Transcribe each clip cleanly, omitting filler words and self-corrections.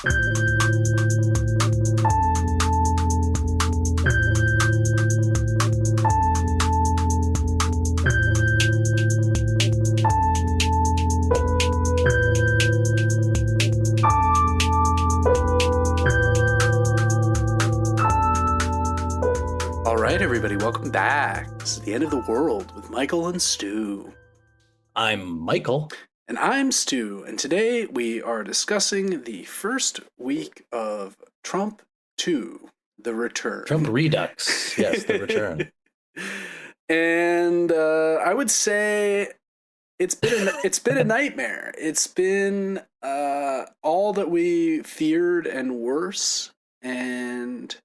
All right, everybody, welcome back. This is the end of the world with Michael and Stu. I'm Michael. And I'm Stu, and today we are discussing the first week of Trump 2, The Return. Trump Redux. Yes, The Return. And I would say it's been a nightmare. It's been all that we feared and worse. And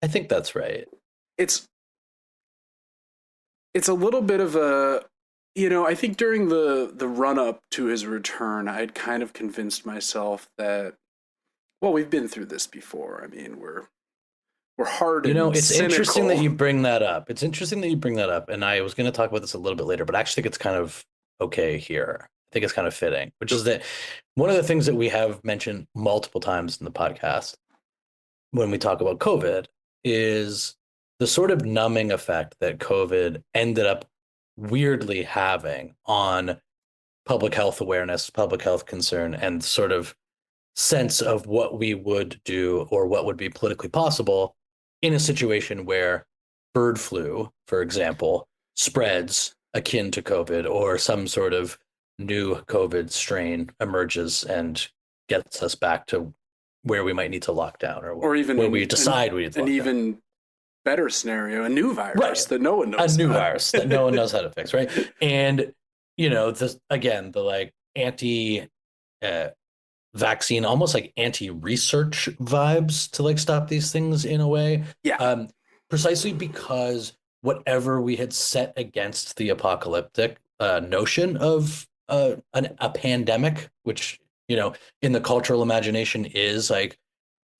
I think that's right. It's a little bit of a, I think during the run up to his return, I'd kind of convinced myself that, well, we've been through this before. I mean, we're hard and it's cynical. interesting that you bring that up. And I was going to talk about this a little bit later, but I actually think it's kind of okay here. I think it's kind of fitting, which is that one of the things that we have mentioned multiple times in the podcast when we talk about COVID is the sort of numbing effect that COVID ended up weirdly having on public health awareness, public health concern, and sort of sense of what we would do or what would be politically possible in a situation where bird flu, for example, spreads akin to COVID, or some sort of new COVID strain emerges and gets us back to where we might need to lock down, or even where we decide we need to lock down. Even better scenario, a new virus that no one knows. A new virus that no one knows how to fix, right? And, this, again, the like anti-vaccine, almost like anti-research vibes to like stop these things in a way. Yeah. Precisely because whatever we had set against the apocalyptic notion of a pandemic, which, in the cultural imagination is like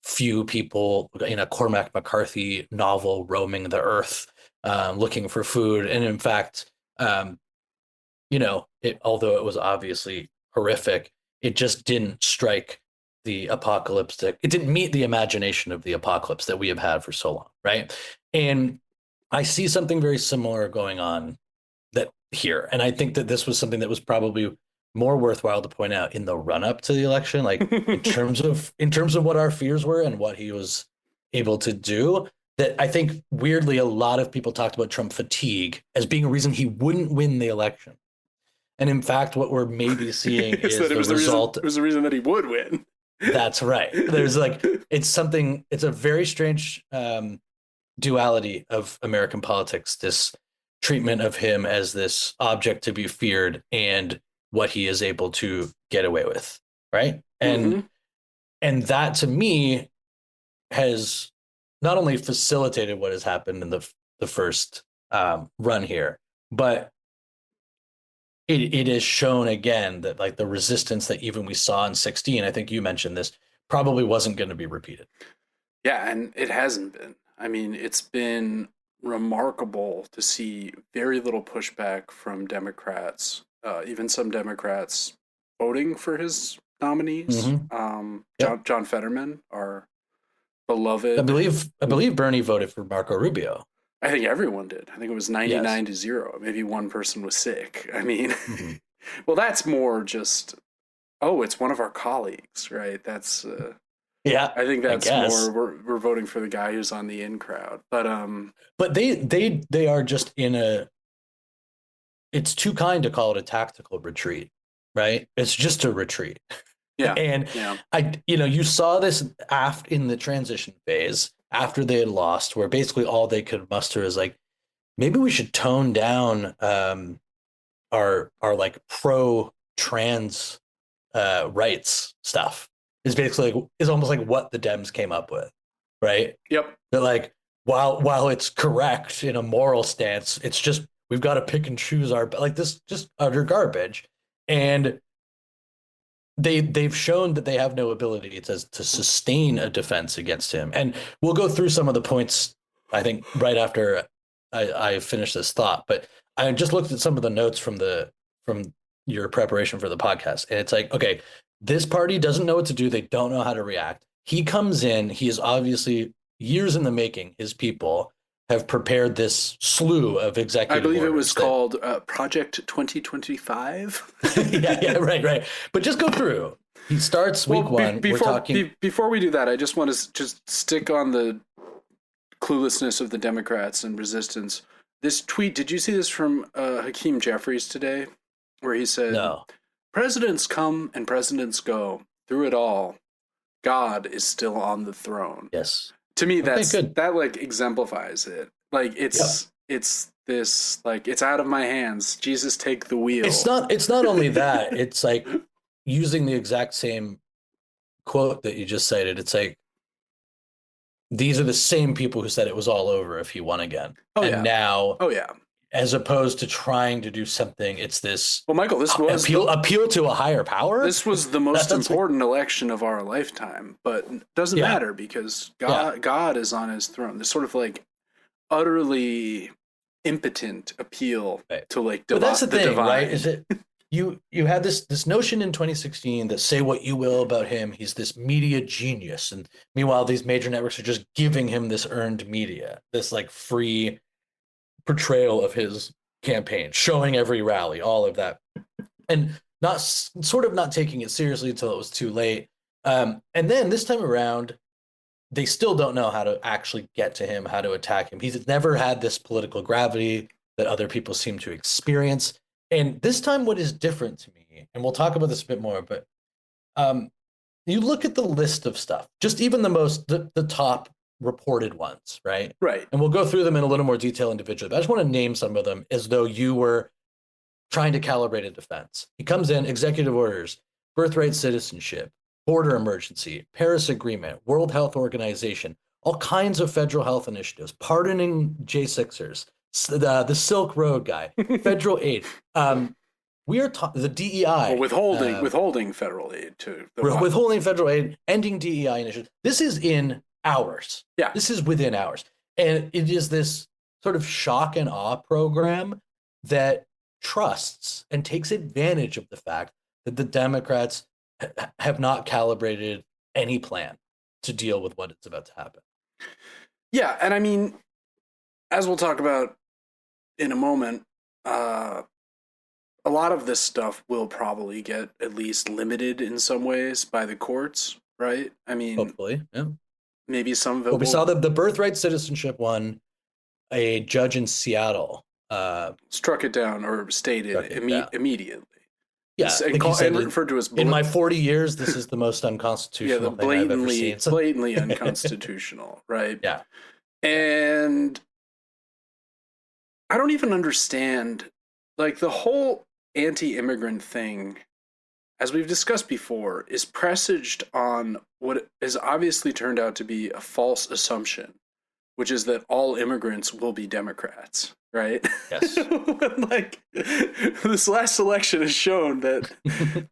few people in a Cormac McCarthy novel roaming the earth looking for food. And in fact, although it was obviously horrific, it just didn't strike the apocalyptic. It didn't meet the imagination of the apocalypse that we have had for so long, right? And I see something very similar going on here. And I think that this was something that was probably more worthwhile to point out in the run up to the election, like in terms of what our fears were and what he was able to do, that I think weirdly a lot of people talked about Trump fatigue as being a reason he wouldn't win the election. And in fact, what we're maybe seeing is the result. It was the reason that he would win. That's right. There's it's a very strange duality of American politics, this treatment of him as this object to be feared and what he is able to get away with, right? And that to me has not only facilitated what has happened in the first run here, but it has shown again that like the resistance that even we saw in 2016, I think you mentioned this, probably wasn't going to be repeated. Yeah, and it hasn't been. I mean, it's been remarkable to see very little pushback from Democrats, even some Democrats voting for his nominees. John Fetterman, our beloved. I believe Bernie voted for Marco Rubio. I think everyone did. I think it was 99-0. Maybe one person was sick. I mean, well, that's more just, it's one of our colleagues, right? That's I think that's more we're voting for the guy who's on the in crowd. But they are just in a, it's too kind to call it a tactical retreat, right? It's just a retreat. Yeah. And you saw this in the transition phase after they had lost, where basically all they could muster is like, maybe we should tone down our like pro trans rights stuff. Is basically is almost like what the Dems came up with, right? Yep. That like while it's correct in a moral stance, it's just we've got to pick and choose our like this just utter garbage, and they've shown that they have no ability to sustain a defense against him. And we'll go through some of the points, I think, right after I finish this thought. But I just looked at some of the notes from your preparation for the podcast, and it's like, okay, This party doesn't know what to do. They don't know how to react. He comes in. He is obviously years in the making. His people have prepared this slew of I executive believe it was orders that, called Project 2025. yeah, right, right. But just go through. He starts Well, week one. We're talking. before we do that, I just want to just stick on the cluelessness of the Democrats and resistance. This tweet, did you see this from Hakeem Jeffries today, where he said, No. "Presidents come and presidents go. Through it all, God is still on the throne." Yes. To me, Okay, good. that like exemplifies it. Like Yep. it's this like it's out of my hands. Jesus, take the wheel. It's not only that, it's like using the exact same quote that you just cited. It's like these are the same people who said it was all over if he won again. Oh And yeah, now, oh yeah. as opposed to trying to do something, it's this Well, Michael, appeal to a higher power. this was the most That's like, important election of our lifetime, but it doesn't yeah, matter because yeah. God is on his throne. This sort of like utterly impotent appeal Right. to like But that's the thing, divine. right? Is it you had this notion in 2016 that say what you will about him, he's this media genius, and meanwhile these major networks are just giving him this earned media, this like free portrayal of his campaign, showing every rally, all of that, and not sort of not taking it seriously until it was too late. And then this time around, they still don't know how to actually get to him, how to attack him. He's never had this political gravity that other people seem to experience. And this time, what is different to me, and we'll talk about this a bit more, but um, you look at the list of stuff, just even the top reported ones, right? Right. And we'll go through them in a little more detail individually. But I just want to name some of them as though you were trying to calibrate a defense. He comes in, executive orders, birthright citizenship, border emergency, Paris Agreement, World Health Organization, all kinds of federal health initiatives, pardoning J6ers, the Silk Road guy, federal aid. We are the DEI. Well, withholding federal aid to withholding federal aid, ending DEI initiatives. This is in hours. Yeah. This is within hours. And it is this sort of shock and awe program that trusts and takes advantage of the fact that the Democrats have not calibrated any plan to deal with what is about to happen. Yeah, and I mean, as we'll talk about in a moment, a lot of this stuff will probably get at least limited in some ways by the courts, right? I mean, hopefully, yeah. Maybe some of it. But we saw the birthright citizenship one. A judge in Seattle struck it down or stated immediately. Yeah, and referred to as in my 40 years, this is the most unconstitutional thing I've ever seen. Blatantly unconstitutional, right? Yeah. And I don't even understand, like, the whole anti-immigrant thing, as we've discussed before, is presaged on what has obviously turned out to be a false assumption, which is that all immigrants will be Democrats, right? Yes. Like, this last election has shown that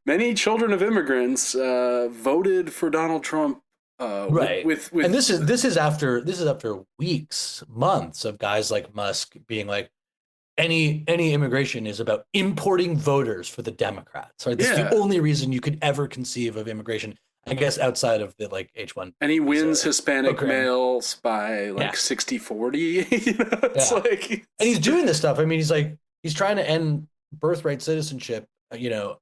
many children of immigrants voted for Donald Trump. Right. And this is after weeks, months of guys like Musk being like, any immigration is about importing voters for the Democrats. Right? This is the only reason you could ever conceive of immigration, I guess, outside of the like H1. And he wins Hispanic males by like 60-40. You know, it's like, and he's doing this stuff. I mean, he's trying to end birthright citizenship, you know,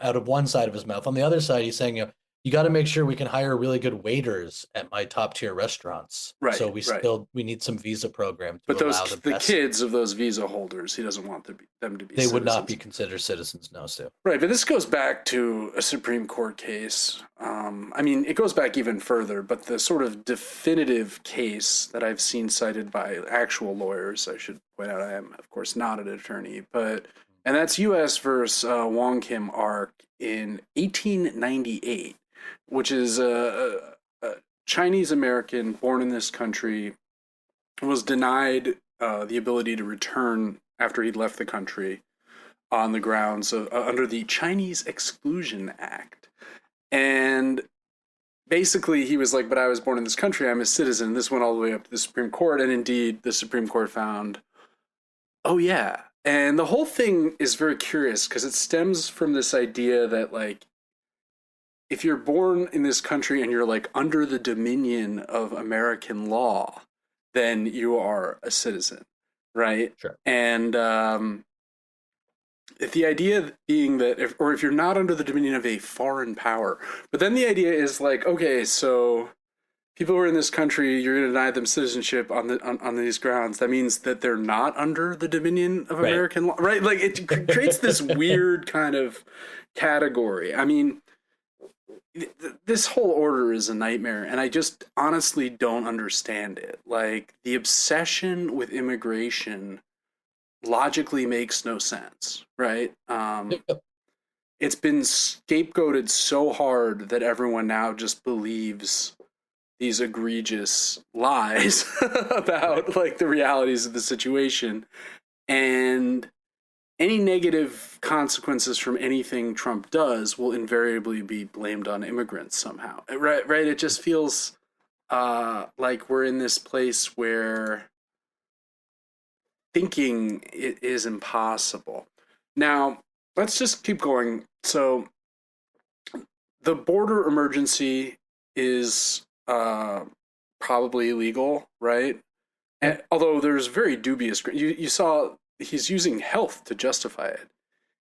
out of one side of his mouth. On the other side, he's saying, you got to make sure we can hire really good waiters at my top tier restaurants. Right. So we need some visa program. But the kids of those visa holders, he doesn't want them to be. They would not be considered citizens, no, Stu. Right, but this goes back to a Supreme Court case. I mean, it goes back even further, but the sort of definitive case that I've seen cited by actual lawyers, I should point out, I am of course not an attorney, and that's U.S. versus Wong Kim Ark in 1898. Which is a Chinese American born in this country, was denied the ability to return after he'd left the country on the grounds of under the Chinese Exclusion Act. And basically he was like, but I was born in this country, I'm a citizen. This went all the way up to the Supreme Court, and indeed the Supreme Court found, oh yeah. And the whole thing is very curious because it stems from this idea that, like, if you're born in this country and you're like under the dominion of American law, then you are a citizen, right? Sure. And if the idea being that if you're not under the dominion of a foreign power, but then the idea is like, okay, so people who are in this country, you're going to deny them citizenship on these grounds. That means that they're not under the dominion of Right. American law, right? Like it creates this weird kind of category. I mean, this whole order is a nightmare, and I just honestly don't understand it. Like the obsession with immigration logically makes no sense, right? Yep. It's been scapegoated so hard that everyone now just believes these egregious lies Right. about like the realities of the situation, and any negative consequences from anything Trump does will invariably be blamed on immigrants somehow, right? It just feels like we're in this place where thinking it is impossible. Now let's just keep going. So the border emergency is probably illegal, right? Yep. And although there's very dubious, you saw he's using health to justify it.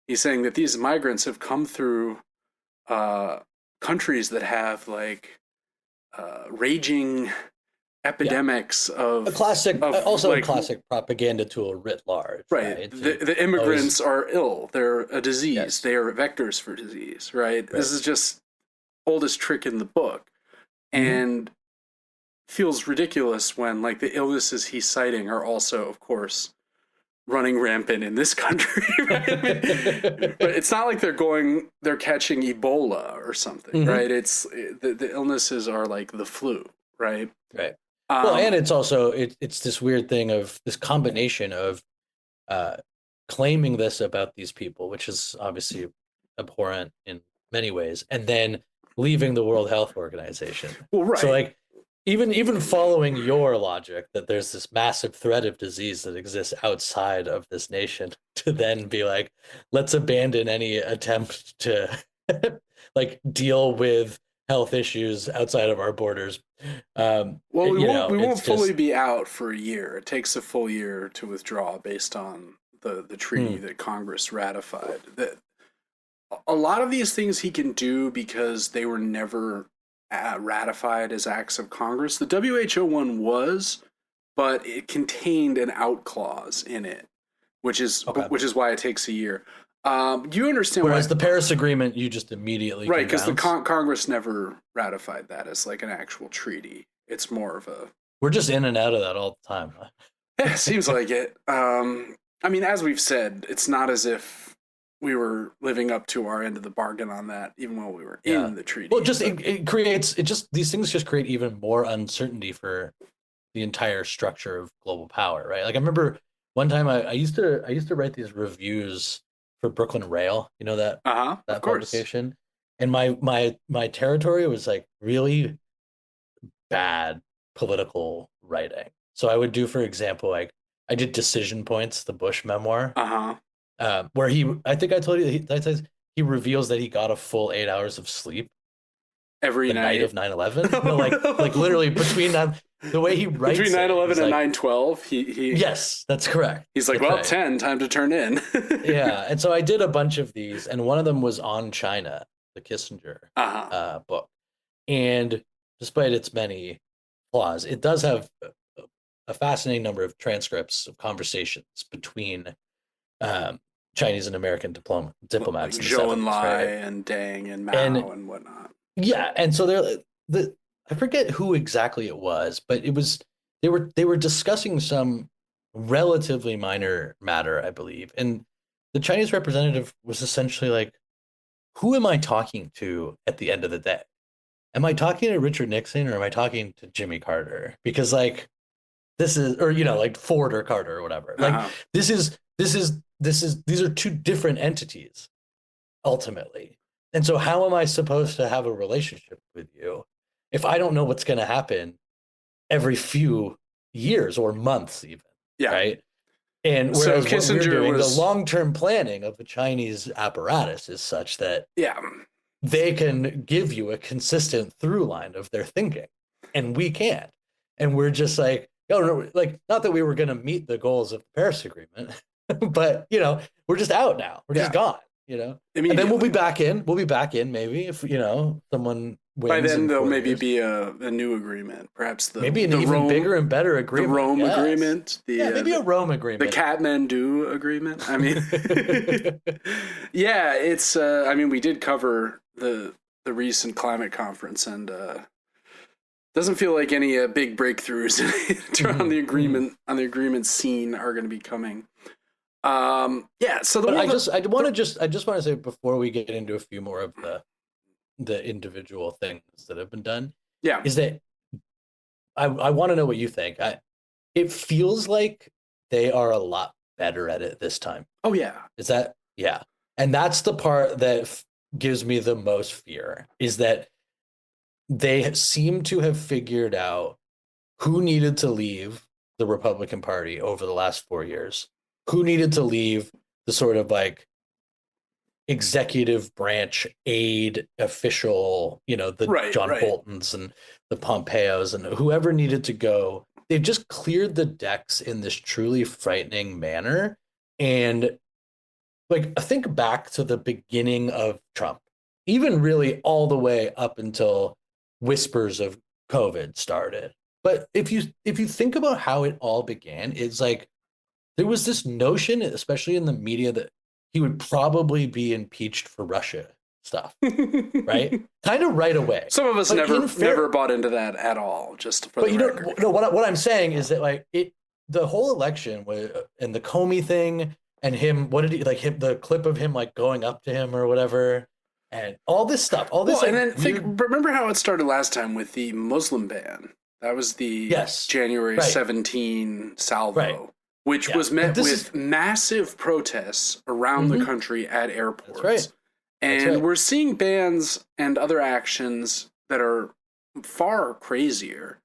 He's saying that these migrants have come through uh, countries that have like raging Yeah. epidemics A classic, of also a like classic propaganda tool writ large, right. right? The Always, immigrants are ill. They're a disease. yes, They are vectors for disease. Right. right. This is just oldest trick in the book, Hmm. and feels ridiculous when like the illnesses he's citing are also, of course, running rampant in this country. Right? I mean, but it's not like they're catching Ebola or something, Hmm. right? It's the illnesses are like the flu, right? Right. Well, Um, and it's also it's this weird thing of this combination of uh, claiming this about these people, which is obviously abhorrent in many ways, and then leaving the World Health Organization. well, So right. like even following your logic that there's this massive threat of disease that exists outside of this nation to then be like, let's abandon any attempt to like deal with health issues outside of our borders. Well, we You won't know, we it's won't fully just be out for a year. It takes a full year to withdraw based on the treaty hmm, that Congress ratified. That a lot of these things he can do because they were never ratified as acts of Congress. The WHO one was, but it contained an out clause in it, okay. which is why it takes a year. Do you understand why? Whereas the Paris Agreement, you just immediately Right, can because the bounce. Congress never ratified that as like an actual treaty. It's more of a We're just in and out of that all the time. yeah, seems like it. I mean, as we've said, it's not as if we were living up to our end of the bargain on that, even while we were Yeah. in the Well, treaty. just But it creates it just these things just create even more uncertainty for the entire structure of global power, right? Like I remember one time I used to write these reviews for Brooklyn Rail, you know of that course, publication, and my territory was like really bad political writing. So I would do, for example, like I did Decision Points, the Bush memoir, uh huh. where I think I told you that he reveals that he got a full 8 hours of sleep Every the night night of 9/11. No, like literally between that, the way he between writes nine it, eleven he's and like, 9/12, yes, that's correct. he's like, That's well, right. 10, time to turn in. Yeah. And so I did a bunch of these, and one of them was on China, the Kissinger Uh huh. book. And despite its many flaws, it does have a fascinating number of transcripts of conversations between um, Chinese and American diplomats Like in the Zhou and 70s, Lai right? and Deng and And Mao and whatnot. yeah, and so I forget who exactly it was, but they were discussing some relatively minor matter, I believe. And the Chinese representative was essentially like, who am I talking to at the end of the day? Am I talking to Richard Nixon or am I talking to Jimmy Carter? Because like this is or like Ford or Carter or whatever. Uh Like huh. these are two different entities ultimately. And so how am I supposed to have a relationship with you if I don't know what's going to happen every few years or months even, Yeah. right? And So whereas what we're Kissinger doing, the was long-term planning of the Chinese apparatus is such that yeah. they can give you a consistent through line of their thinking, and we can't. And we're just like, oh no, like not that we were going to meet the goals of the Paris Agreement, but we're just out now. We're just Yeah, gone. And then we'll be immediately. back in. We'll be back in maybe if someone By wins then, in there'll 4 years. maybe be a new agreement, perhaps Maybe an even bigger and better the agreement. Rome Yes. agreement, Yeah, maybe a Rome the agreement. Kathmandu agreement. I mean, yeah, it's. I mean, we did cover the recent climate conference, and doesn't feel like any big breakthroughs on the agreement scene are going to be coming. Yeah. So But I just want to say before we get into a few more of the individual things that have been done, yeah. is that I want to know what you think. It feels like they are a lot better at it this time. Oh yeah. Is that yeah? And that's the part that gives me the most fear is that they seem to have figured out who needed to leave the Republican Party over the last 4 years, who needed to leave the sort of like executive branch aide official, the Right. John Right. Boltons and the Pompeos and whoever needed to go. They've just cleared the decks in this truly frightening manner. And like, I think back to the beginning of Trump, even really all the way up until whispers of COVID started. But if you think about how it all began, it's like there was this notion, especially in the media, that he would probably be impeached for Russia stuff, right? Kind of right away. Some of us But in never fair, bought into that at all. Just for but the record. no, what I'm saying is that like the whole election and the Comey thing and him, what did he like him the clip of him like going up to him or whatever, and all this stuff, all this Well, and like then weird. remember how it started last time with the Muslim ban? That was the Yes, January right, 17 right, salvo, which yeah. was But met this is with massive protests around the mhm, country at that's right, airports. that's And right. we're seeing bans and other actions that are far crazier.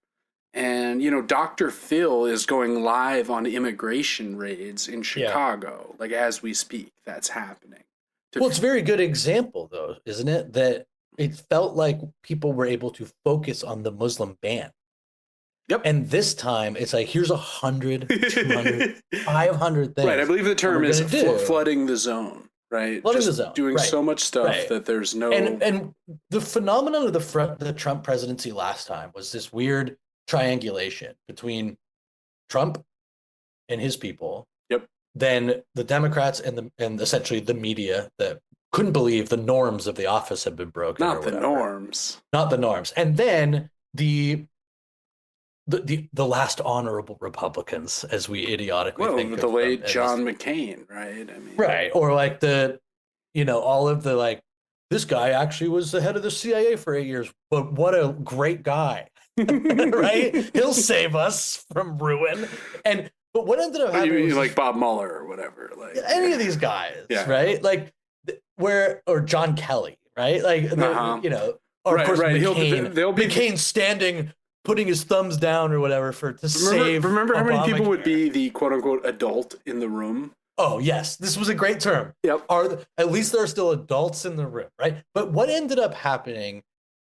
And, Dr. Phil is going live on immigration raids in Yeah. Chicago, like as we speak. That's happening. To Well, it's a very good example, though, isn't it? That it felt like people were able to focus on the Muslim ban. Yep. And this time it's like, here's 100, 200, Right. 500 I things believe the that term we're is going to do. flooding the zone, right? Flooding the Just zone. doing Right. so much stuff Right. that there's no. And the phenomenon of the Trump presidency last time was this weird triangulation between Trump and his people, Yep. then the Democrats and essentially the media that couldn't believe the norms of the office had been broken or Not the whatever. norms. Not the norms. And then the last honorable Republicans, as we idiotically Well, think the of them late in this, John McCain, right? I mean, right? Or like all of the like, this guy actually was the head of the CIA for 8 years, but what a great guy, right? He'll save us from ruin. But what ended up happening you was like Bob Mueller or whatever, like any of these guys, yeah. right? Like or John Kelly, right? Like Uh-huh. or of Right, course right. They'll be. McCain standing, putting his thumbs down or whatever to save Remember how many people would Obamacare. be the quote unquote adult in the room? Oh yes, this was a great term. Yep. At least there are still adults in the room, right? But what ended up happening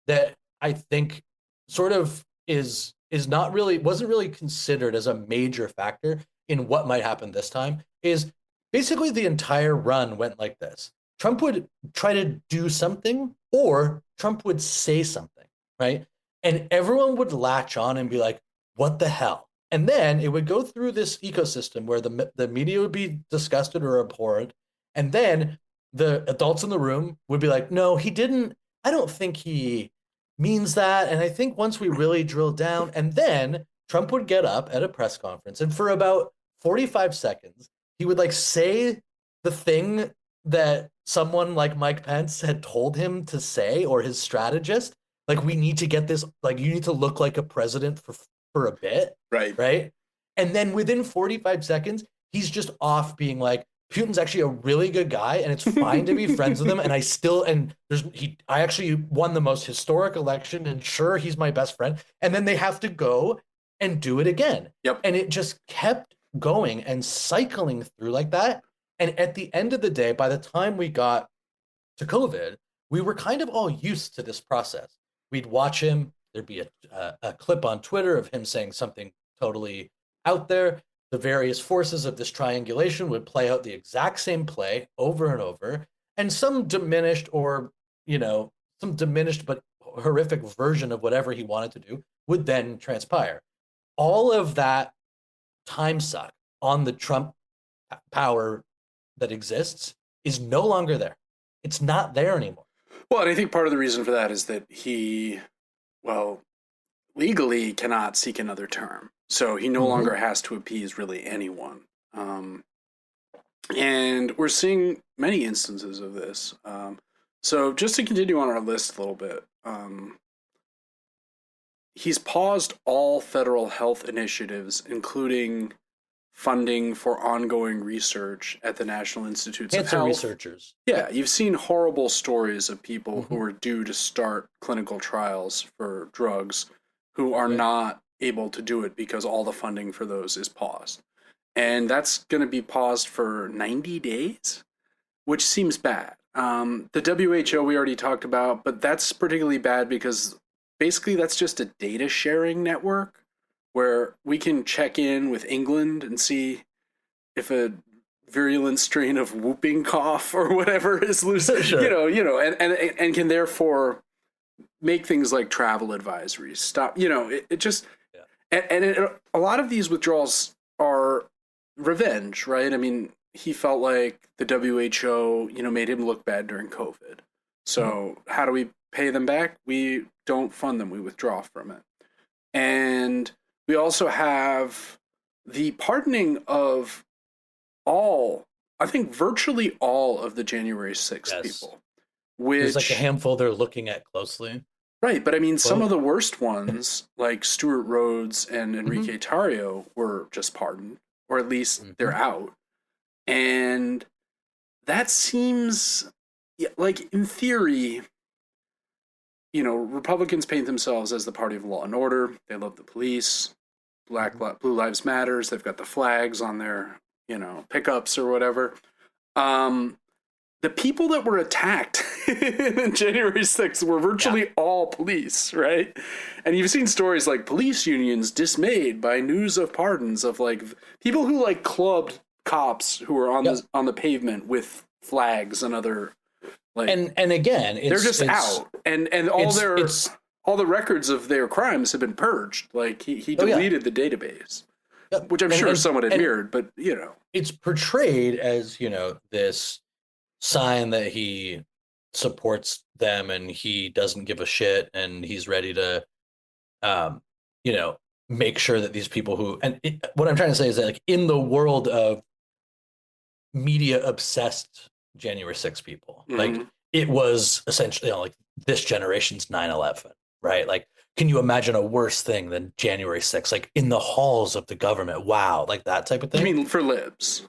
that I think sort of is not really wasn't really considered as a major factor in what might happen this time is basically the entire run went like this. Trump would try to do something or Trump would say something, right? And everyone would latch on and be like, what the hell? And then it would go through this ecosystem where the media would be disgusted or abhorrent. And then the adults in the room would be like, no, he didn't. I don't think he means that. And I think once we really drill down, and then Trump would get up at a press conference and for about 45 seconds, he would like say the thing that someone like Mike Pence had told him to say or his strategist. Like, we need to get this, like, you need to look like a president for a bit, Right. right? And then within 45 seconds, he's just off being like, Putin's actually a really good guy, and it's fine to be friends with him. And I actually won the most historic election, and sure, he's my best friend. And then they have to go and do it again. Yep. And it just kept going and cycling through like that. And at the end of the day, by the time we got to COVID, we were kind of all used to this process. We'd watch him. There'd be a clip on Twitter of him saying something totally out there. The various forces of this triangulation would play out the exact same play over and over, and some diminished or, some diminished but horrific version of whatever he wanted to do would then transpire. All of that time suck on the Trump power that exists is no longer there. It's not there anymore. Well, and I think part of the reason for that is that he, well, legally cannot seek another term. So he no longer has to appease really anyone. And we're seeing many instances of this. So just to continue on our list a little bit, he's paused all federal health initiatives, including funding for ongoing research at the National Institutes of Cancer Health. researchers. Yeah, you've seen horrible stories of people who are due to start clinical trials for drugs who are not able to do it because all the funding for those is paused. And that's going to be paused for 90 days, which seems bad. The WHO we already talked about, but that's particularly bad because basically that's just a data sharing network where we can check in with England and see if a virulent strain of whooping cough or whatever is loose, Sure. and can therefore make things like travel advisories stop. It just a lot of these withdrawals are revenge, right? I mean, he felt like the WHO, made him look bad during COVID. So how do we pay them back? We don't fund them. We withdraw from it. And we also have the pardoning of I think virtually all of the January 6th people. There's like a handful they're looking at closely. Right, but I mean, some of the worst ones, like Stuart Rhodes and Enrique Tarrio, were just pardoned, or at least they're out. And that seems like, in theory, Republicans paint themselves as the party of law and order. They love the police. Blue Lives Matters. They've got the flags on their, pickups or whatever. The people that were attacked in January 6th were virtually all police, right? And you've seen stories like police unions dismayed by news of pardons of like people who like clubbed cops who were on the pavement with flags and other like. And again, they're just out, and all the records of their crimes have been purged. Like he deleted the database, which I'm sure someone admired, but it's portrayed as this sign that he supports them and he doesn't give a shit and he's ready to make sure that these people what I'm trying to say is that, like, in the world of media obsessed January 6 people, like, it was essentially like this generation's 9/11, right? Like, can you imagine a worse thing than January 6th, like in the halls of the government? Wow, like that type of thing. I mean, for libs.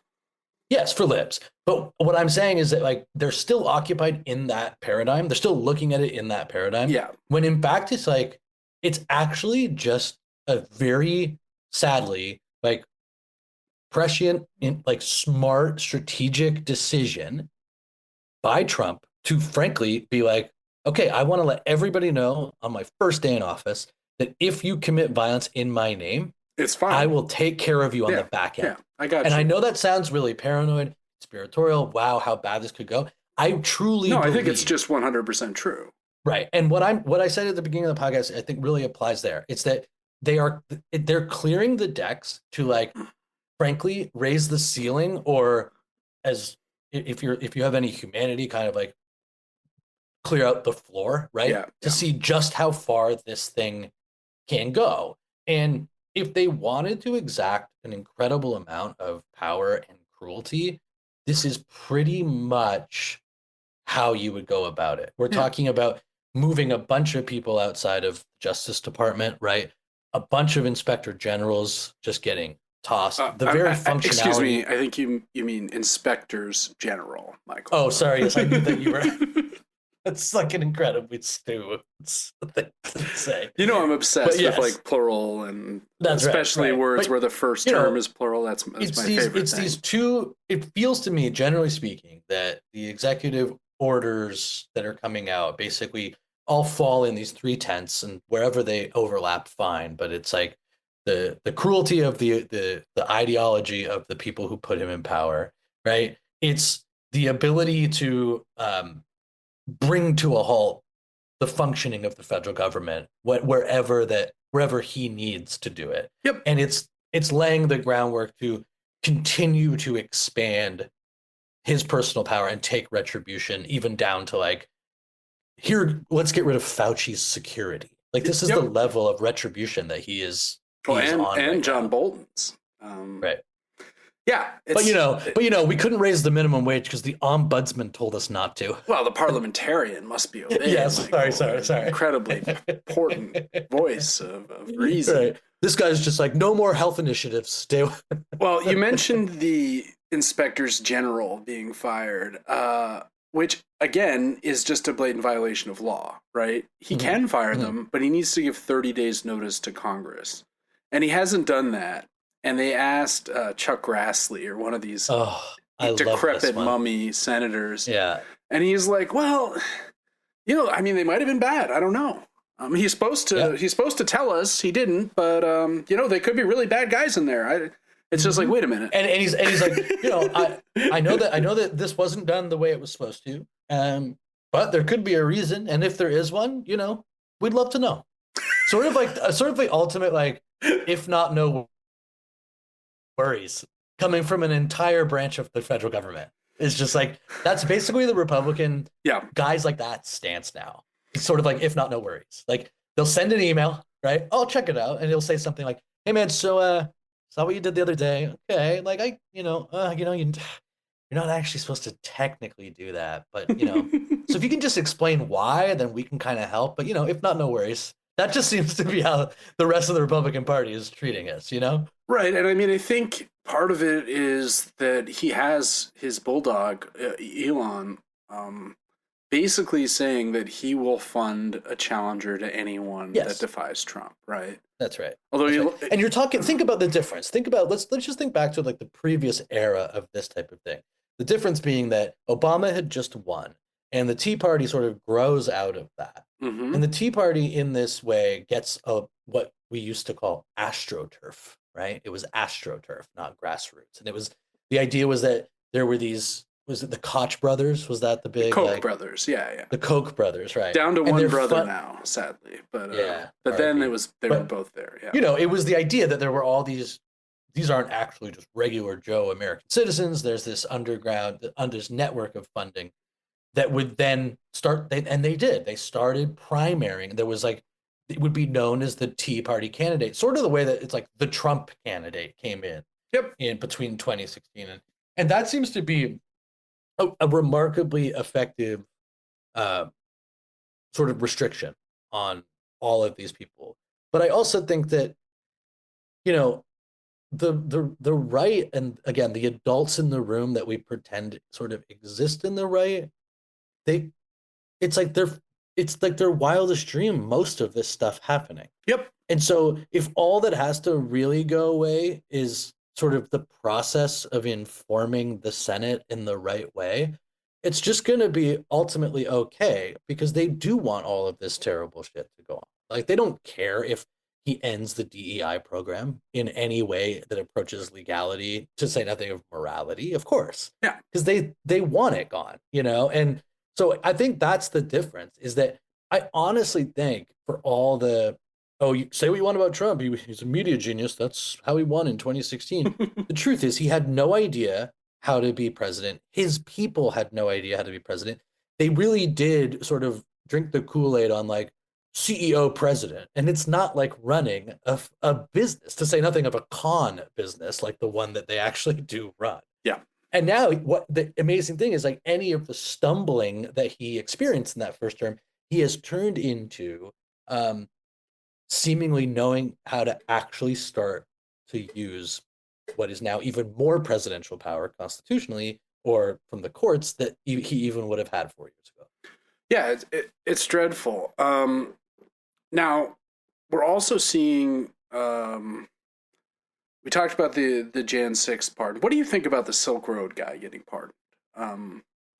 Yes, for libs. But what I'm saying is that, like, they're still occupied in that paradigm. They're still looking at it in that paradigm. Yeah. When in fact, it's actually just a very, sadly, like, prescient, smart, strategic decision by Trump to frankly be like, okay, I want to let everybody know on my first day in office that if you commit violence in my name, it's fine. I will take care of you on the back end. Yeah, I got you. And I know that sounds really paranoid, conspiratorial. Wow, how bad this could go. I truly believe, I think it's just 100% true. Right. And what I said at the beginning of the podcast, I think really applies there. It's that they're clearing the decks to, like, frankly, raise the ceiling, or, as if you have any humanity, kind of like clear out the floor, right? To see just how far this thing can go. And if they wanted to exact an incredible amount of power and cruelty, this is pretty much how you would go about it. We're talking about moving a bunch of people outside of the Justice Department, right? A bunch of inspector generals just getting tossed. Functionality. Excuse me, I think you mean inspectors general, Michael. Oh, sorry. Yes, I knew that you were. That's like an incredibly stupid thing to say. I'm obsessed with like plural, and especially words where the first term is plural. That's my favorite thing. These two. It feels to me, generally speaking, that the executive orders that are coming out basically all fall in these three tents, and wherever they overlap, fine. But it's like the cruelty of the ideology of the people who put him in power, right? It's the ability to bring to a halt the functioning of the federal government, wherever he needs to do it, Yep. and it's laying the groundwork to continue to expand his personal power and take retribution, even down to like, here, let's get rid of Fauci's security. Like, this is the Yep. level of retribution that Well, he is on and right John now. Bolton's. Right. Yeah, We couldn't raise the minimum wage because the ombudsman told us not to. well, the parliamentarian must be obeyed, Yes, Michael. sorry. Incredibly important voice of reason. Right. This guy's just like, no more health initiatives. Stay. Well, you mentioned the inspectors general being fired, which again is just a blatant violation of law, right? He can fire them, but he needs to give 30 days notice to Congress. And he hasn't done that. And they asked Chuck Grassley, or one of these decrepit mummy senators. Yeah. And he's like, well, I mean, they might have been bad. I don't know. He's supposed to tell us. He didn't, but they could be really bad guys in there. It's just like, wait a minute. And he's like, I know that this wasn't done the way it was supposed to. But there could be a reason, and if there is one, we'd love to know. Sort of the ultimate, like, if not, no worries, coming from an entire branch of the federal government. It's just like, that's basically the Republican guys like that stance now. It's sort of like, if not, no worries. Like, they'll send an email, right? I'll check it out, and he'll say something like, hey man, so saw what you did the other day. Okay, like you're not actually supposed to technically do that, but so if you can just explain why, then we can kind of help. But if not, no worries. That just seems to be how the rest of the Republican Party is treating us, Right, and I mean, I think part of it is that he has his bulldog, Elon, basically saying that he will fund a challenger to anyone that defies Trump, right? That's right. Although, and you're talking, think about the difference. Let's just think back to like the previous era of this type of thing. The difference being that Obama had just won, and the Tea Party sort of grows out of that. Mm-hmm. And the Tea Party in this way gets what we used to call astroturf, right? It was astroturf, not grassroots. And the idea was that there were these, was it the Koch brothers? Was that the big Koch brothers? Yeah. The Koch brothers, right? Down to one brother now, sadly. But but then they were both there. Yeah. It was the idea that there were all these aren't actually just regular Joe American citizens. There's this underground, this network of funding that would then start, and they did. They started primarying. There was like, it would be known as the Tea Party candidate, sort of the way that it's like the Trump candidate came in. Yep. In between 2016 and that seems to be a remarkably effective sort of restriction on all of these people. But I also think that the right, and again, the adults in the room that we pretend sort of exist in the right, it's like their wildest dream, most of this stuff happening. Yep. And so if all that has to really go away is sort of the process of informing the Senate in the right way, it's just going to be ultimately okay, because they do want all of this terrible shit to go on. Like, they don't care if he ends the DEI program in any way that approaches legality, to say nothing of morality, of course. Yeah. Because they want it gone, And so I think that's the difference, is that I honestly think, for all the, you say what you want about Trump, he's a media genius, that's how he won in 2016. The truth is, he had no idea how to be president. His people had no idea how to be president. They really did sort of drink the Kool-Aid on like CEO president. And it's not like running a business, to say nothing of a con business like the one that they actually do run. Yeah. And now what the amazing thing is, like, any of the stumbling that he experienced in that first term, he has turned into seemingly knowing how to actually start to use what is now even more presidential power constitutionally, or from the courts, that he even would have had 4 years ago. Yeah, it's dreadful. Now, we're also seeing, we talked about the Jan 6th pardon. What do you think about the Silk Road guy getting pardoned?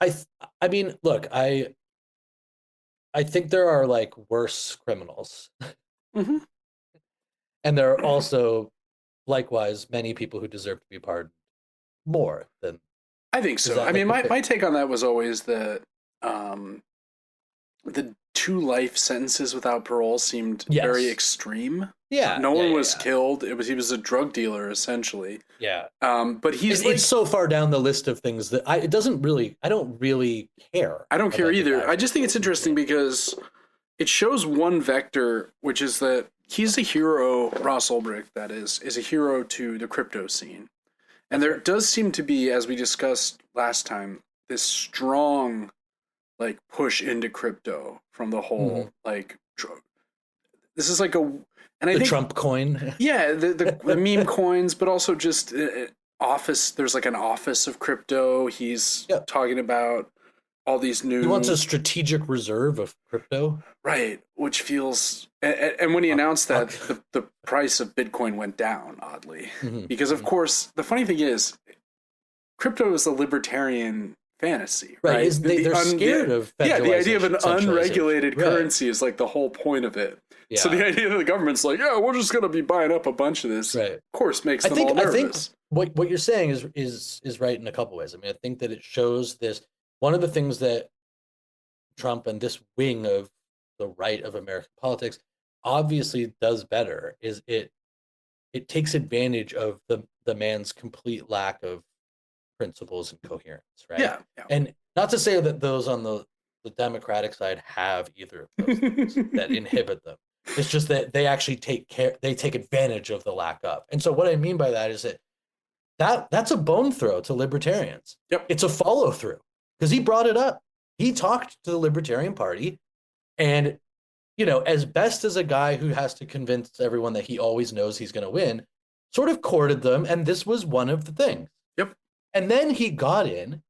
I mean, look, I think there are like worse criminals, Hmm. and there are also likewise many people who deserve to be pardoned more than. I think Is so. I that mean, like a my fair? take on that was always that um, the 2 life sentences without parole seemed very Yes. extreme. Yeah. No Yeah. one Yeah. was Yeah. killed. He was a drug dealer essentially. Yeah. But he's It's like, so far down the list of things that it doesn't really. I don't really care I don't care about the guy either. I being just think it's killed. interesting because it shows one vector, which is that he's a hero. Ross Ulbricht, that is a hero to the crypto scene. And That's there right. does seem to be, as we discussed last time, this strong like push into crypto from the Hmm. whole like this is like a, and I The think Trump coin. yeah, the meme coins, but also just office. There's like an office of crypto. He's Yeah. talking about all these He wants a new, strategic reserve of crypto. right, which feels, and when he Huck, announced that, Huck. the price of Bitcoin went down oddly, Hmm. because of Hmm. course the funny thing is crypto is a libertarian fantasy, Right? right? Is they're scared of Yeah, the idea of federalization, an centralization. unregulated Right. currency is like the whole point of it. So the Yeah. idea that the government's like, yeah, we're just gonna be buying up a bunch of this, of Right. course, makes I them think all I think nervous. what you're saying is right in a couple ways. I mean, I think that it shows this one of the things that Trump and this wing of the right of American politics obviously does better is it takes advantage of the man's complete lack of principles and coherence, right? Yeah, yeah. And not to say that those on the Democratic side have either of those things that inhibit them. It's just that they actually they take advantage of the lack of. And so what I mean by that is that's a bone throw to libertarians. Yep. It's a follow through because he brought it up. He talked to the Libertarian Party, and as best as a guy who has to convince everyone that he always knows he's going to win, sort of courted them, and this was one of the things. Yep. And then he got in,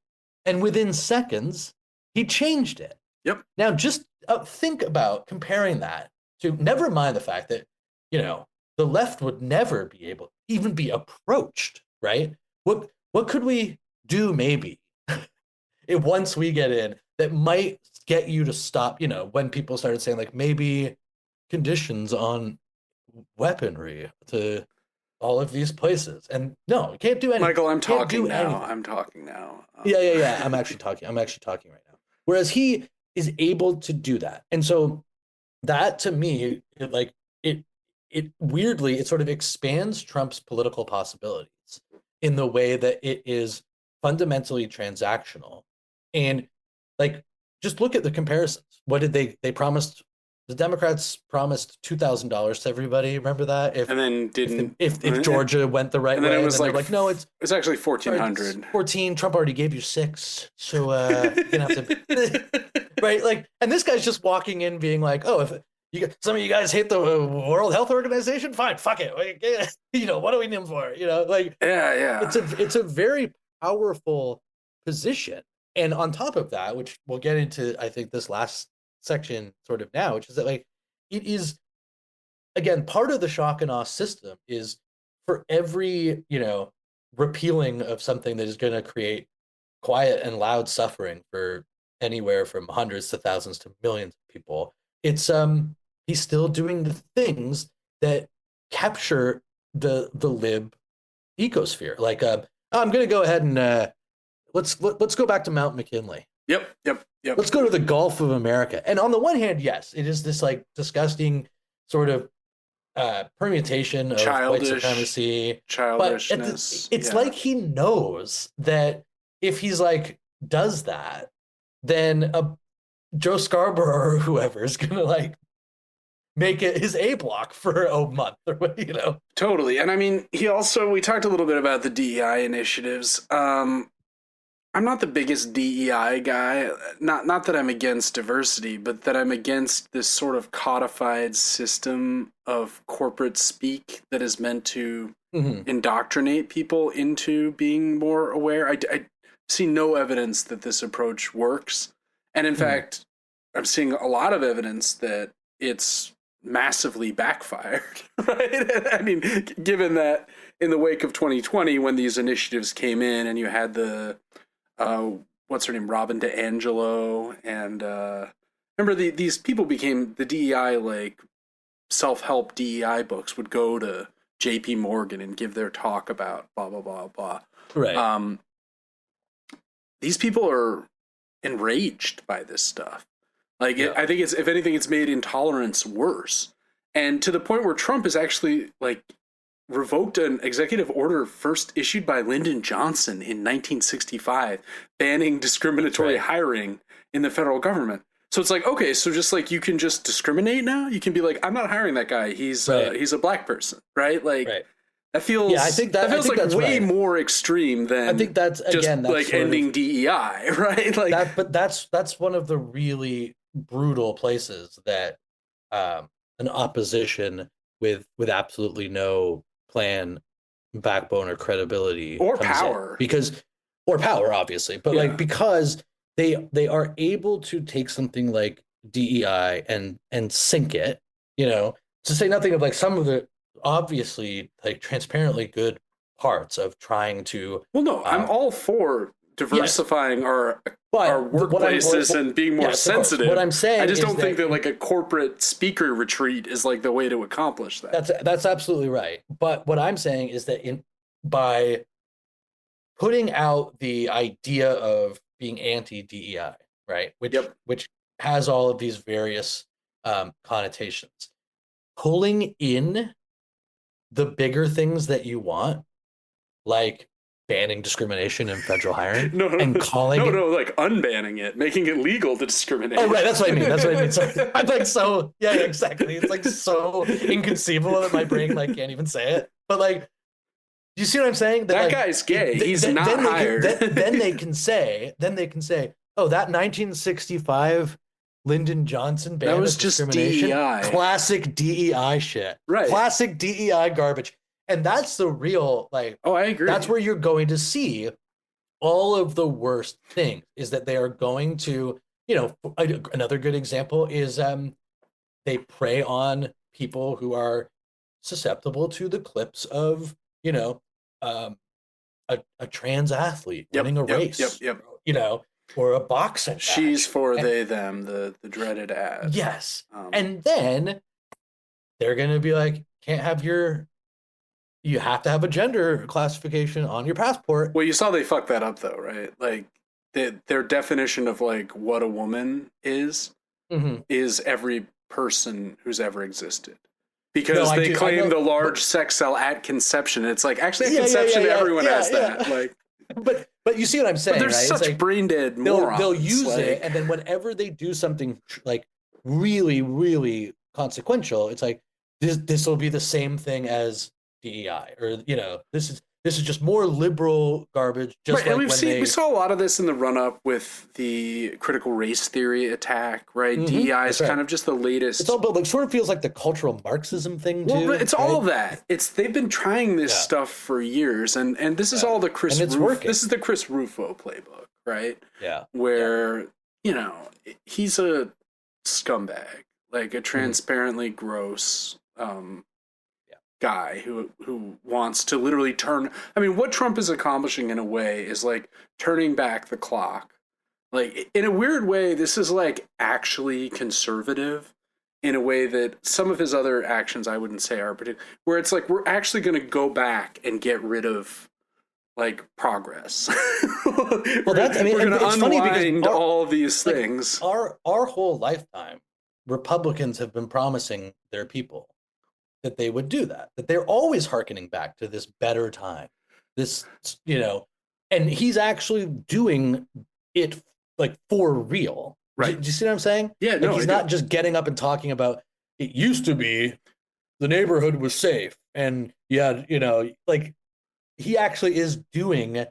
and within seconds, he changed it. Yep. Now, just think about comparing that to never mind the fact that, you know, the left would never be able even be approached, right? What could we do maybe if once we get in that might get you to stop, when people started saying like maybe conditions on weaponry to all of these places. And no, you can't do anything. Michael, I'm Can't do talking now. anything. I'm talking now. Yeah, yeah, yeah. I'm actually talking right now. Whereas he is able to do that. And so that to me, it it weirdly it sort of expands Trump's political possibilities in the way that it is fundamentally transactional. And like just look at the comparisons. What did they promised the Democrats promised $2,000 to everybody. Remember that? If And then if the didn't, if and Georgia went the right then it way, and was then they're like like, no, it's actually sorry, it's 1,400. 14. Trump already gave you six. So you're gonna have to right? Like, and this guy's just walking in being like, oh, if some of you guys hate the World Health Organization, fine, fuck it. Like, what do we need them for? Like Yeah, yeah. it's a very powerful position. And on top of that, which we'll get into, I think this last section sort of now, which is that like it is again part of the shock and awe system is for every repealing of something that is going to create quiet and loud suffering for anywhere from hundreds to thousands to millions of people. It's he's still doing the things that capture the lib ecosphere. Like I'm going to go ahead and let's go back to Mount McKinley. Yep, yep, yep. Let's go to the Gulf of America. And on the one hand, yes, it is this like disgusting sort of permutation of white Childish supremacy. But childishness. it's Yeah. like he knows that if he's like does that, then Joe Scarborough or whoever is gonna like make it his A block for a month or what. Totally. And I mean, we talked a little bit about the DEI initiatives. I'm not the biggest DEI guy. Not that I'm against diversity, but that I'm against this sort of codified system of corporate speak that is meant to Mm-hmm. indoctrinate people into being more aware. I see no evidence that this approach works. And in Mm-hmm. fact, I'm seeing a lot of evidence that it's massively backfired, right? I mean, given that in the wake of 2020, when these initiatives came in and you had the what's her name, Robin DeAngelo, and remember these people became the DEI, like self-help DEI books would go to J.P. Morgan and give their talk about blah blah blah blah. Right. Um, these people are enraged by this stuff. Like, Yeah. I think it's, if anything, it's made intolerance worse, and to the point where Trump is actually like revoked an executive order first issued by Lyndon Johnson in 1965 banning discriminatory hiring in the federal government. So it's like, okay, so just like you can just discriminate now. You can be like, I'm not hiring that guy. He's a black person, right? Like that feels, yeah, I think that feels like way more extreme than, I think that's just again, that's like ending DEI, right? Like that, but that's one of the really brutal places that an opposition with absolutely no plan, backbone, or credibility or comes power in. Because or power, obviously, but like because they are able to take something like DEI and sink it, to say nothing of like some of the obviously like transparently good parts of trying to Well, no, I'm all for diversifying our workplaces and being more sensitive. What I'm saying, I just don't think that like a corporate speaker retreat is like the way to accomplish that. That's absolutely right. But what I'm saying is that by putting out the idea of being anti-DEI, right, which has all of these various connotations, pulling in the bigger things that you want, like banning discrimination in federal hiring, and calling like unbanning it, making it legal to discriminate. Oh, right, that's what I mean. Sorry. I'm like, so yeah, exactly. It's like so inconceivable that my brain like can't even say it. But like, you see what I'm saying? That guy's gay. He's not hired. Then they can say, oh, that 1965 Lyndon Johnson ban that was of just discrimination, DEI. classic DEI shit, right? Classic DEI garbage. And that's the real, like, oh, I agree. That's where you're going to see all of the worst things, is that they are going to, another good example is they prey on people who are susceptible to the clips of, a trans athlete winning a race, or a boxing She's match. for they, them, the dreaded ad. Yes. And then they're going to be like, you have to have a gender classification on your passport. Well, you saw they fucked that up though, right? Like their definition of like what a woman is every person who's ever existed. Because they claim the large sex cell at conception. It's like, actually at conception everyone has that. Like But you see what I'm saying, but right? Such like, brain dead morons. They'll use it, and then whenever they do something like really, really consequential, it's like this will be the same thing as DEI, or this is just more liberal garbage. Just right, and we saw a lot of this in the run up with the critical race theory attack, right? DEI is kind of just the latest. It's all, but like sort of feels like the cultural Marxism thing too. Well, it's all that. They've been trying this stuff for years, and this is all the Chris. This is the Chris Rufo playbook, right? Yeah, where he's a scumbag, like a transparently gross guy who wants to literally turn. I mean, what Trump is accomplishing in a way is like turning back the clock. Like in a weird way, this is like actually conservative in a way that some of his other actions I wouldn't say are particular. Where it's like we're actually going to go back and get rid of like progress. Well, that's, I mean, we're going to unwind all of these like, things. Our whole lifetime, Republicans have been promising their people that they would do that they're always hearkening back to this better time, this, and he's actually doing it like for real. Right. Do you see what I'm saying? Yeah, like, he's not just getting up and talking about it used to be the neighborhood was safe and like he actually is doing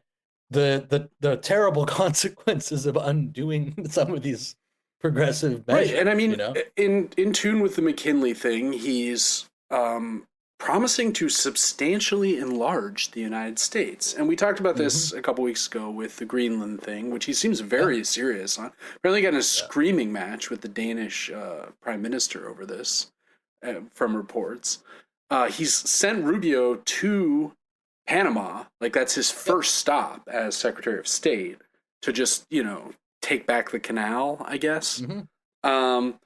the terrible consequences of undoing some of these progressive measures. Right, and I mean, in tune with the McKinley thing, he's promising to substantially enlarge the United States. And we talked about this a couple weeks ago with the Greenland thing, which he seems very serious on. Apparently got in a screaming match with the Danish prime minister over this, from reports. He's sent Rubio to Panama. Like, that's his first stop as Secretary of State. to just, take back the canal, I guess. Hmm. Um,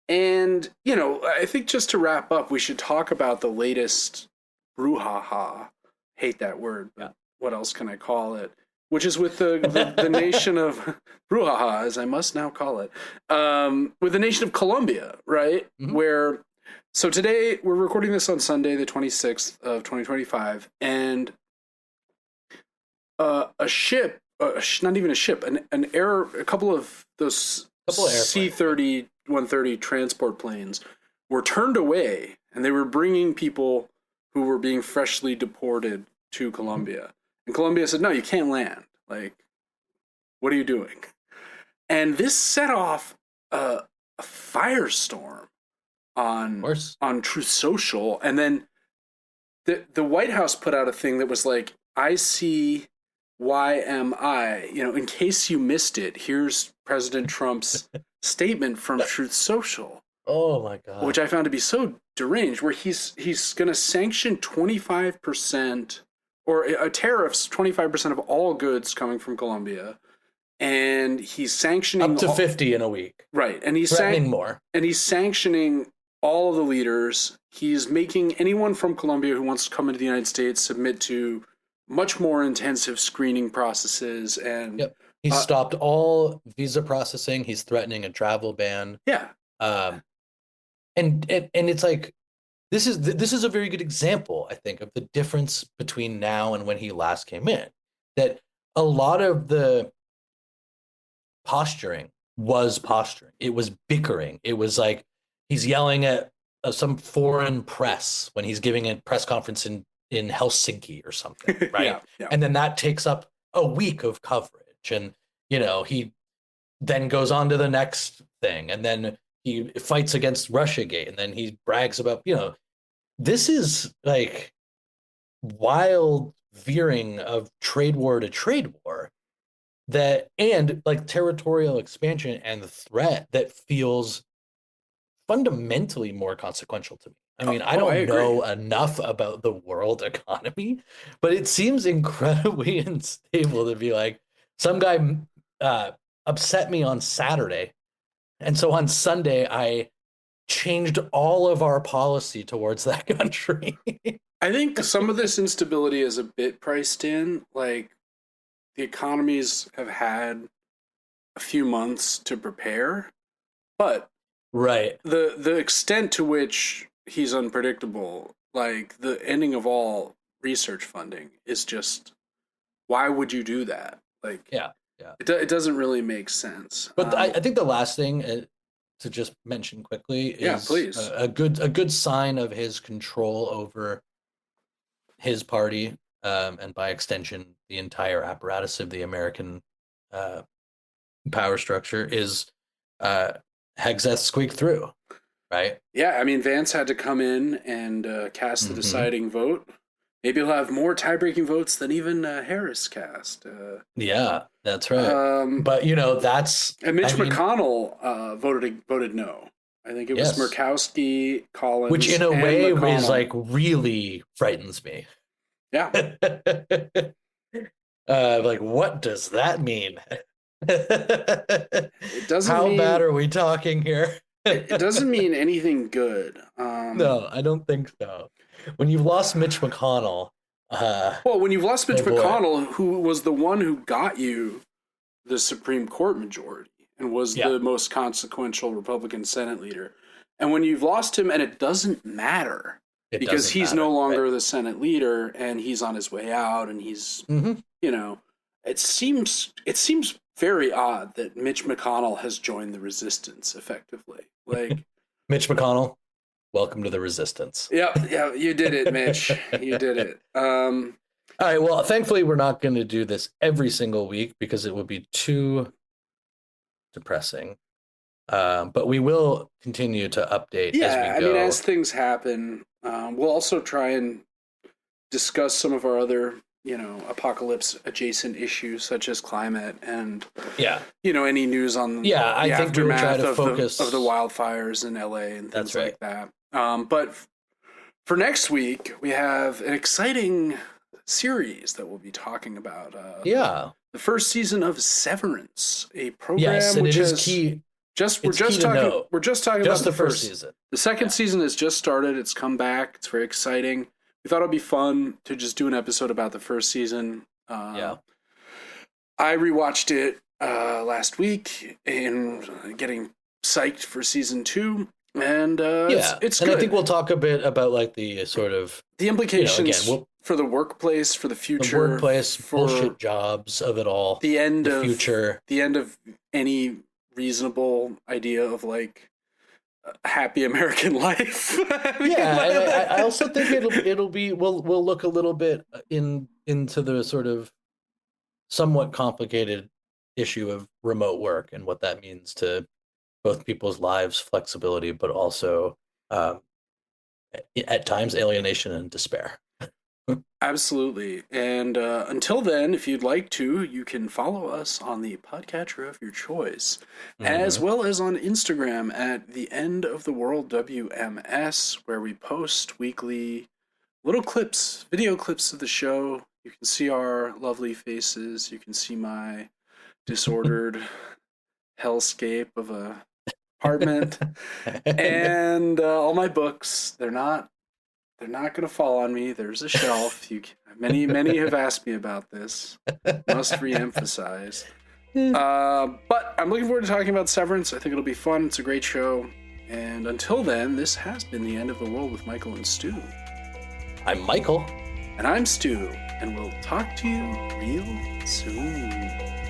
and, I think just to wrap up, we should talk about the latest brouhaha. Hate that word, Yeah. but what else can I call it? Which is with the nation of brouhaha, as I must now call it, with the nation of Colombia, right? Hmm. So today we're recording this on Sunday, the 26th of 2025, and a ship, not even a ship, a couple of those Couple of airplanes. C-30, 130 transport planes were turned away, and they were bringing people who were being freshly deported to Hmm. Colombia. And Colombia said, no, you can't land. Like, what are you doing? And this set off a firestorm Of on course. Truth Social, and then the White House put out a thing that was like, ICYMI, in case you missed it, here's President Trump's statement from Truth Social, Oh my which God. I found to be so deranged, where he's going to sanction 25% or tariffs 25% of all goods coming from Colombia, and he's sanctioning Up to 50 in a week. right, Threatening more. and he's sanctioning all of the leaders. He's making anyone from Colombia who wants to come into the United States submit to much more intensive screening processes. And Yep. He stopped all visa processing. He's threatening a travel ban. yeah, Um, and it's like this is a very good example, I think, of the difference between now and when he last came in. That a lot of the posturing was posturing. It was bickering. It was like he's yelling at some foreign press when he's giving a press conference in Helsinki or something, yeah, right? yeah. And then that takes up a week of coverage, and he then goes on to the next thing, and then he fights against Russiagate, and then he brags about this is like wild veering of trade war to trade war, that and like territorial expansion and the threat that feels fundamentally more consequential to me. I mean, I I don't agree. know enough about the world economy, but it seems incredibly unstable to be like some guy uh, upset me on Saturday, and so on Sunday I changed all of our policy towards that country. I think some of this instability is a bit priced in. Like, the economies have had a few months to prepare, but Right. the extent to which he's unpredictable, like the ending of all research funding, is just, why would you do that? Like, Yeah. Yeah. it doesn't really make sense. But I think the last thing to just mention quickly Yeah, is please. a good sign of his control over his party, and by extension the entire apparatus of the American uh, power structure is uh, Hegseth squeaked through, right? Yeah, I mean, Vance had to come in and cast the Hmm. deciding vote. Maybe he'll have more tie-breaking votes than even Harris cast. Yeah, that's right. Um, But that's and I Mitch mean, McConnell voted no. I think it was yes, Murkowski, which in Collins, a and way is McConnell. like really frightens me. Yeah, Like, what does that mean? it doesn't How bad mean are we talking here? it doesn't mean anything good. No, I don't think so. When you've lost Mitch McConnell, uh, Well, when you've lost Mitch oh boy. McConnell, who was the one who got you the Supreme Court majority and was Yeah, the most consequential Republican Senate leader, and when you've lost him and it doesn't matter it because doesn't he's no matter, right? longer the Senate leader and he's on his way out and he's, Hmm. you know, it seems very odd that Mitch McConnell has joined the resistance effectively. Like, Mitch McConnell, welcome to the resistance. yeah, yeah, you did it, Mitch. You did it. All right, well, thankfully, we're not going to do this every single week because it would be too depressing. But we will continue to update as we Yeah, I mean, as go. things happen, we'll also try and discuss some of our other, apocalypse adjacent issues such as climate and, Yeah, any news on yeah, I the think we'll try aftermath to of the focus. wildfires in LA and That's things right. like that. But for next week, we have an exciting series that we'll be talking about. Yeah. the first season of Severance, a Yes, program and which it is has key. just It's key to know. we're just talking Just about the the first first. season. The second Yeah. season has just started. It's come back. It's very exciting. We thought it'd be fun to just do an episode about the first season. Yeah. I rewatched it last week and getting psyched for season 2, and Yeah. it's And good. I think we'll talk a bit about like the sort of, The again, implications for the workplace, for the the future, workplace for bullshit jobs of it all, the end the of future. the end of any reasonable idea of like a happy American life. I mean, Yeah, and I also think it'll be we'll look a little bit into the sort of somewhat complicated issue of remote work and what that means to both people's lives, flexibility, but also um, at times alienation and despair. Absolutely. And until then, if you'd like to, you can follow us on the podcatcher of your choice, as Mm-hmm. well as on Instagram at the End of the World WMS, where we post weekly little clips, video clips of the show. You can see our lovely faces. You can see my disordered hellscape of a apartment, and all my books. They're not going to fall on me. There's a shelf. Many have asked me about this. Must re-emphasize. But I'm looking forward to talking about Severance. I think it'll be fun. It's a great show. And until then, this has been The End of the World with Michael and Stu. I'm Michael. And I'm Stu. And we'll talk to you real soon.